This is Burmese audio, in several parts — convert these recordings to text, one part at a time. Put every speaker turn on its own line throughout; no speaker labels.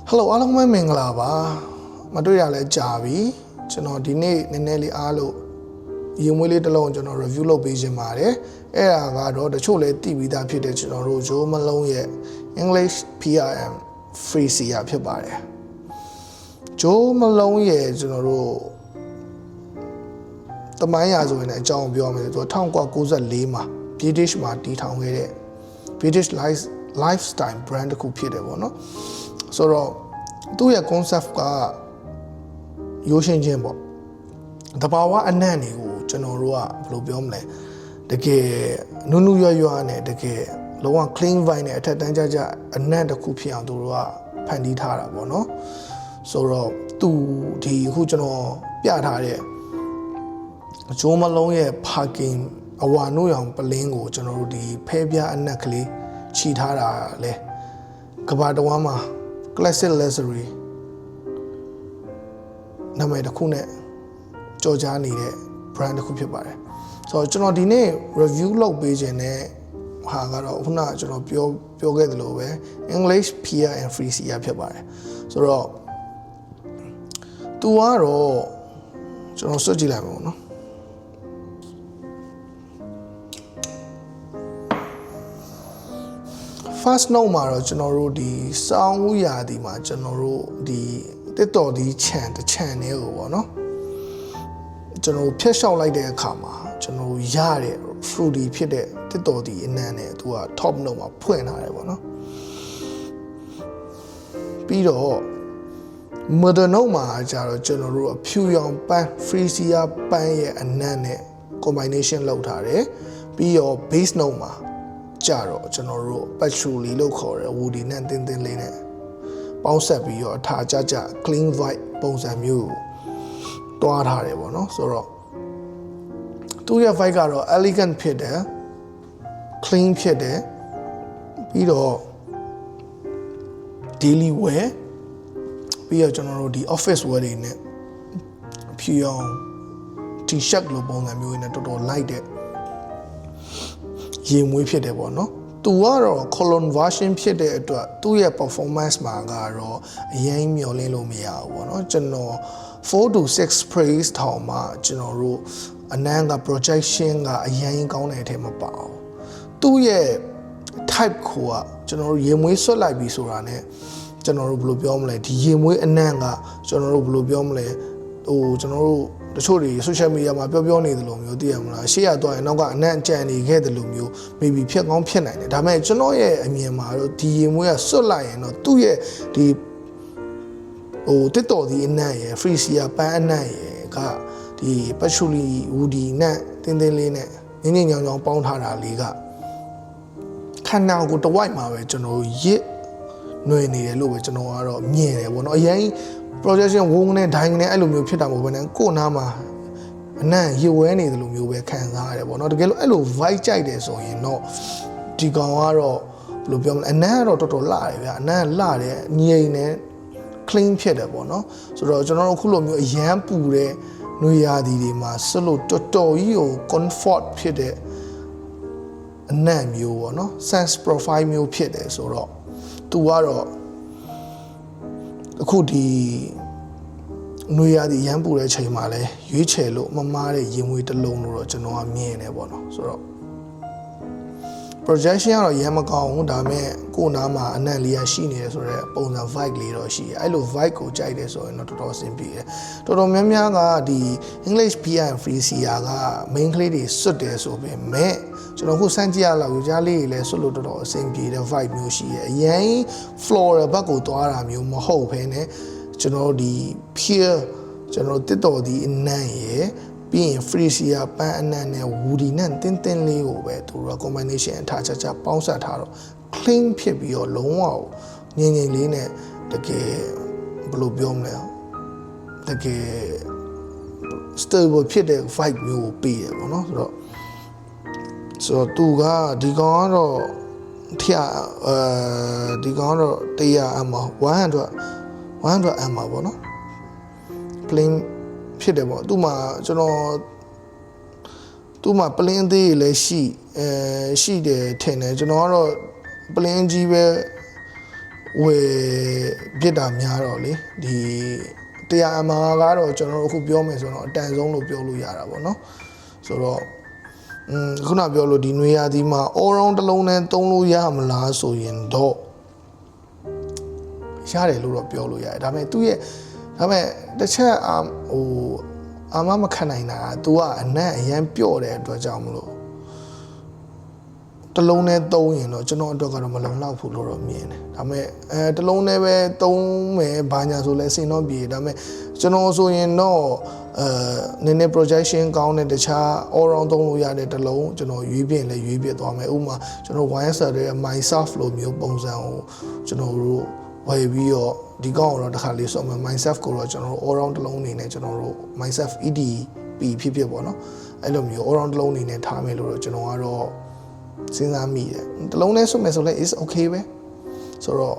Hello အားလုံးပဲမင်္ဂလာပါမတွေ့ရလဲကြာပြီကျွန်တော်ဒီနေ့နည်းနည်းလေးအားလို့ရေမွေးလေးတစ်လုံးကျွန်တော် review လုပ်ပေးခြင်းပါတယ်အဲ့ဒါကတော့တချို့လဲသိပြီးသားဖြစ်တဲ့ကျွန်တော်တို့ဂျိုးမလုံးရဲ့ English PRM free CR ဖြစ်ပါတယ်ဂျိုးမလုံးရဲ့ကျွန်တော်တို့တမိုင်းရာဆိုရင်လည်းအကြောင်းပြောမယ်ဆိုတော့1994မှာ British မှာတည်ထောင်ခဲ့တဲ့ British lifestyle brand တစ်ခုဖြစ်တယ်ပေါ့နော်ဆိုတော့သူ့ရဲ့ concept ကရိုးရှင်းခြင်းပေါ့တဘာဝအနံ့တွေကိုကျွန်တော်တို့ကဘယ်လိုပြောမလဲတကယ်နုနုရွရွနဲ့တကယ်လုံးဝ clean vibe နဲ့အထက်တန်းကြကြအနံ့တစ်ခုဖြစ်အောင်သူတို့ကဖန်တီးထားတာပေါ့နော်ဆိုတော့သူဒီအခုကျွန်တော်ပြထားတဲ့ဂျိုးမလုံးရဲ့ parking အဝါနုရောင်ပလင်းကိုကျွန်တော်တို့ဒီဖဲပြားအနက်ကလေးခြိထားတာလဲကဘာတဝမ်းမှာ classic luxury နာမည်တစ်ခုနဲ့ကြော်ကြားနေတဲ့ brand တစ်ခုဖြစ်ပါတယ်ဆိုတော့ကျွန်တော်ဒီနေ့ review လုပ်ပေးခြင်းနဲ့ဟာကတော့ခုနကကျွန်တော်ပြောခဲ့သလိုပဲ English PR and free CR ဖြစ်ပါတယ်ဆိုတော့သူကတော့ကျွန်တော်စွတ်ကြည့်လိုက်ပါဦးနော်first note မှာတော့ကျွန်တော်တို့ဒီစောင်းဥရာဒီမှာကျွန်တော်တို့ဒီတစ်တော်ဒီခြံတစ်ခြံလေးကိုပေါ့နော်ကျွန်တော်ဖြတ်လျှောက်လိုက်တဲ့အခါမှာကျွန်တော်ရတဲ့ fruity ဖြစ်တဲ့တစ်တော်ဒီအနံ့နဲ့သူက top note မှာဖွင့်ထားတယ်ပေါ့နော်ပြီးတော့ middle note မှာကျတော့ကျွန်တော်တို့အဖြူရောင်ပန်း free CR ပန်းရဲ့အနံ့နဲ့ combination လုပ်ထားတယ်ပြီးတော့ base note မှာကြတော့ကျွန်တော်တို့ patchouli လို့ခေါ်တဲ့ woody နဲ့တင်းတင်းလေးနဲ့ပေါင်းဆက်ပြီးတော့အထာကြကြ clean vibe ပုံစံမျိုးတွားထားတယ်ပေါ့နော်ဆိုတော့သူ့ရဲ့ vibe ကတော့ elegant ဖြစ်တယ် clean ဖြစ်တယ်ပြီးတော့ daily wear ပြီးတော့ကျွန်တော်တို့ဒီ office wear တွေနဲ့ဖြူရောင် t-shirt လိုပုံစံမျိုးနဲ့တော်တော် light တဲ့ရေမွေးဖြစ်တယ်ပေါ့နော်သူကတော့ colon version ဖြစ်တဲ့အတွက်သူ့ရဲ့ performance မှာကတော့အရင်မျောလင်းလို့မရဘူးပေါ့နော်ကျွန်တော်4 to 6 praise ထောင်မှာကျွန်တော်တို့အနံ့က projection ကအရင်ကောင်းတဲ့အထက်မပါဘူးသူ့ရဲ့ type ကိုကကျွန်တော်တို့ရေမွေးဆွတ်လိုက်ပြီဆိုတာ ਨੇ ကျွန်တော်တို့ဘယ်လိုပြောမလဲဒီရေမွေးအနံ့ကကျွန်တော်တို့ဘယ်လိုပြောမလဲဟိုကျွန်တော်တို့တချို့တွေ social media မှာပြောနေတယ်လို့မျိုးသိရမလားရှေ့ရသွားရင်နောက်ကအနံ့ကြံနေခဲ့တယ်လို့မျိုး maybe ဖြစ်ကောင်းဖြစ်နိုင်တယ်ဒါပေမဲ့ကျွန်တော်ရဲ့အမြင်မှာတော့ဒီရေမွေးကစွတ်လိုက်ရင်တော့သူ့ရဲ့ဒီဟိုတစ်တော်ဒီအနံ့ရယ် free CR ပန်းအနံ့ရယ်ကဒီ patchouli woody နဲ့တင်းတင်းလေးနဲ့ငင်းငင်းညောင်ညောင်ပေါင်းထားတာလေးကခန္ဓာကိုယ်တစ်ဝိုက်မှာပဲကျွန်တော်ရစ်ຫນွေနေတယ်လို့ပဲကျွန်တော်ကတော့မြင်တယ်ပေါ့နော်အရင်projection ဝုန်းနဲ့ဒိုင်းနဲ့အဲ့လိုမျိုးဖြစ်တာမဟုတ်ဘဲနဲ့ကို့နားမှာအနံ့ရေဝဲနေတယ်လို့မျိုးပဲခံစားရတယ်ပေါ့နော်တကယ်လို့အဲ့လို vibe ကြိုက်တယ်ဆိုရင်တော့ဒီကောင်ကတော့ဘယ်လိုပြောမလဲအနံ့ကတော့တော်တော်လှတယ်ဗျအနံ့လှတယ်ငြိမ်တယ် clean ဖြစ်တယ်ပေါ့နော်ဆိုတော့ကျွန်တော်တို့အခုလိုမျိုးအရန်ပူတဲ့နွေရာသီတွေမှာစလို့တော်တော်ကြီးကို comfort ဖြစ်တဲ့အနံ့မျိုးပေါ့နော် sense profile မျိုးဖြစ်တယ်ဆိုတော့သူကတော့အခုဒီနွေရာသီရမ်းပူတဲ့ချိန်မှာလဲရွေးချယ်လို့မမားတဲ့ရင်မွေးတစ်လုံးလို့တော့ကျွန်တော်ကမြင်နေပေါ့နော်ဆိုတော့ projection ကတော့ရမ်းမကောင်းဘူးဒါပေမဲ့ကိုယ်နားမှာအနံ့လေးရရှိနေတယ်ဆိုတော့ပုံစံ vibe လေးတော့ရှိတယ်အဲ့လို vibe ကိုကြိုက်တယ်ဆိုရင်တော့တော်တော်အဆင်ပြေတယ်တော်တော်များများကဒီ English PR and free CR က main ကလေးတွေစွတ်တယ်ဆိုပေမဲ့ကျွန်တော်ခုစမ်းကြည့်ရလောက်ယူကြားလေးတွေလည်းစွတ်လို့တော်တော်အဆင်ပြေတဲ့ vibe မျိုးရှိတယ်အရင် floral ဘက်ကိုသွားတာမျိုးမဟုတ်ဘဲနဲ့ကျွန်တော်ဒီ pure ကျွန်တော်တစ်တော်ဒီအနံ့ရယ်ပြီးရင် free CR ပန်းအနံ့နဲ့ woody နဲ့တင်းတင်းလေးကိုပဲသူတို့ combination အထားချာချာပေါင်းစပ်ထားတော့ clean ဖြစ်ပြီးတော့လုံးဝငြိမ်ငြိမ်လေးနဲ့တကယ်ဘယ်လိုပြောမလဲတကယ် stable ဖြစ်တဲ့ vibe မျိုးကိုပေးရပေါ့နော်ဆိုတော့သူကဒီကောင်ကတော့ဒီကောင်ကတော့100 ml 100 ml ပေါ့နော် plain ဖြစ်တယ်ပေါ့သူ့မှာကျွန်တော်သူ့မှာ plain သေးလည်းရှိတယ်ထင်တယ်ကျွန်တော်ကတော့ plain ကြီးပဲဟ ဝယ်ပြစ်တာများတော့လေဒီ100 mAh ကတော့ကျွန်တော်တို့အခုပြောမယ်ဆိုတော့အတန်ဆုံးလို့ပြောလို့ရတာပေါ့နော်ဆိုတော့ခုနပြောလို့ဒီနွေရာသီမှာ all round တစ်လုံးနဲ့သုံးလို့ရမလားဆိုရင်တော့ရတယ်လို့တော့ပြောလို့ရတယ်ဒါပေမဲ့သူ့ရဲ့တစ်ချက်ဟိုအာမမခံနိုင်တာက तू ကအနက်အရန်ပြော့တဲ့အတွက်ကြောင့်မလို့တစ်လုံးနဲ့သုံးရင်တော့ကျွန်တော်အတွက်ကတော့မလုံလောက်ဘူးလို့တော့မြင်တယ်ဒါပေမဲ့တစ်လုံးနဲ့ပဲသုံးမယ်ဘာညာဆိုလဲအဆင်တော့ပြေဒါပေမဲ့ကျွန်တော်ဆိုရင်တော့နည်းနည်း projection ကောင်းတဲ့တခြား all round သုံးလို့ရတဲ့တစ်လုံးကျွန်တော်ရွေးပြင်လဲရွေးပြသွားမယ်ဥပမာကျွန်တော် wire set ရဲ့ myself လိုမျိုးပုံစံကိုကျွန်တော်တို့ဝယ်ပြီးတော့ဒီကောင်တော့တစ်ခါလေးဆိုမှ myself ကိုတော့ကျွန်တော်တို့ all round တစ်လုံးအနေနဲ့ကျွန်တော်တို့ myself EDP ဖြစ်ပေါ့နော်အဲ့လိုမျိုး all round တစ်လုံးအနေနဲ့ထားမယ်လို့တော့ကျွန်တော်ကတော့စဉ်းစားမိတယ်တစ်လုံးနဲ့ဆွမယ်ဆိုလဲ is okay ပဲဆိုတော့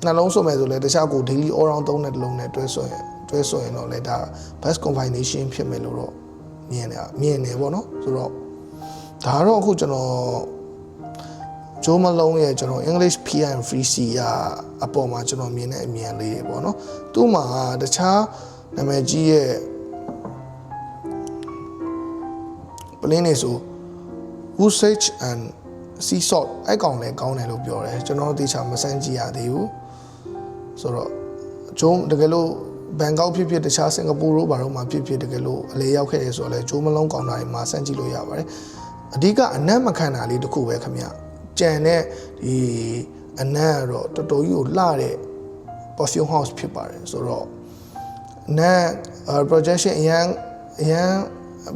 နှလုံးဆွမယ်ဆိုလဲတခြားကို daily all round သုံးတဲ့တစ်လုံးနဲ့တွဲဆွရင်တော့လဲဒါ best combination ဖြစ်မယ်လို့တော့မြင်တယ်ပေါ့နော်ဆိုတော့ဒါတော့အခုကျွန်တော်ဂျိုးမလုံးရဲ့ကျွန်တော် English PM Free C အပေါ်မှာကျွန်တော်မြင်တဲ့အမြင်လေးတွေပေါ့နော်သူ့မှာတခြားနာမည်ကြီးရဲ့ plane နေဆို usage and sea salt အဲ့ကောင်လည်းကောင်းတယ်လို့ပြောတယ်ကျွန်တော်တို့တေချာမစမ်းကြည့်ရသေးဘူးဆိုတော့ဂျိုးတကယ်လို့ဘန်ကောက်ဖြစ်တခြားစင်ကာပူတို့ဘာလို့မှဖြစ်တကယ်လို့အလေရောက်ခဲ့ရဆိုတော့လဲဂျိုးမလုံးကောင်တာတွေမှာစမ်းကြည့်လို့ရပါတယ်အဓိကအနက်မခံတာလေးတစ်ခုပဲခင်ဗျကြံတဲ့ဒီအနက်ကတော့တော်တော်ကြီးကိုလှတဲ့ perfume house ဖြစ်ပါတယ်ဆိုတော့နက် projection အရန်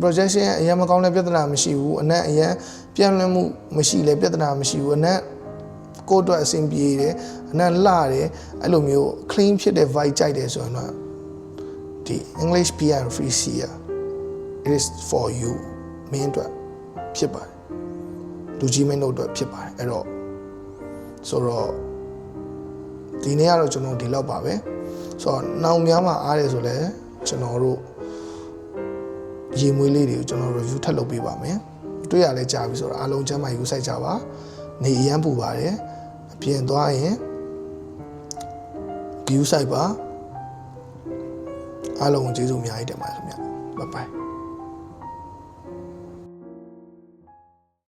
projection အရန်မကောင်းတဲ့ပြဿနာမရှိဘူးအနက်အရန်ပြန့်လွင့်မှုမရှိလဲပြဿနာမရှိဘူးအနက်ကိုယ်အတွက်အဆင်ပြေတယ်အနက်လှတယ်အဲ့လိုမျိုး clean ဖြစ်တဲ့ vibe ကြိုက်တယ်ဆိုရင်တော့ဒီ English PM Free C it is for you မင်းအတွက်ဖြစ်ပါတယ်လူကြီးမင်းတို့အတွက်ဖြစ်ပါတယ်အဲ့တော့ဆိုတော့ဒီနေ့ကတော့ကျွန်တော်ဒီလောက်ပါပဲဆိုတော့နောင်များမှာအားတယ်ဆိုလဲကျွန်တော်တို့ရေမွေးလေးတွေကိုကျွန်တော် review ထပ်လုပ်ပေးပါမယ်တွေ့ရလဲကြာပြီဆိုတော့အားလုံးကျမ်းမာယူဆိုင်ကြပါနေအရန်ပူပါတယ်အပြင်သွားရင် view ဆိုင်ပါအားလုံးကျေးဇူးအများကြီးတင်ပါတယ်ခင်ဗျ bye bye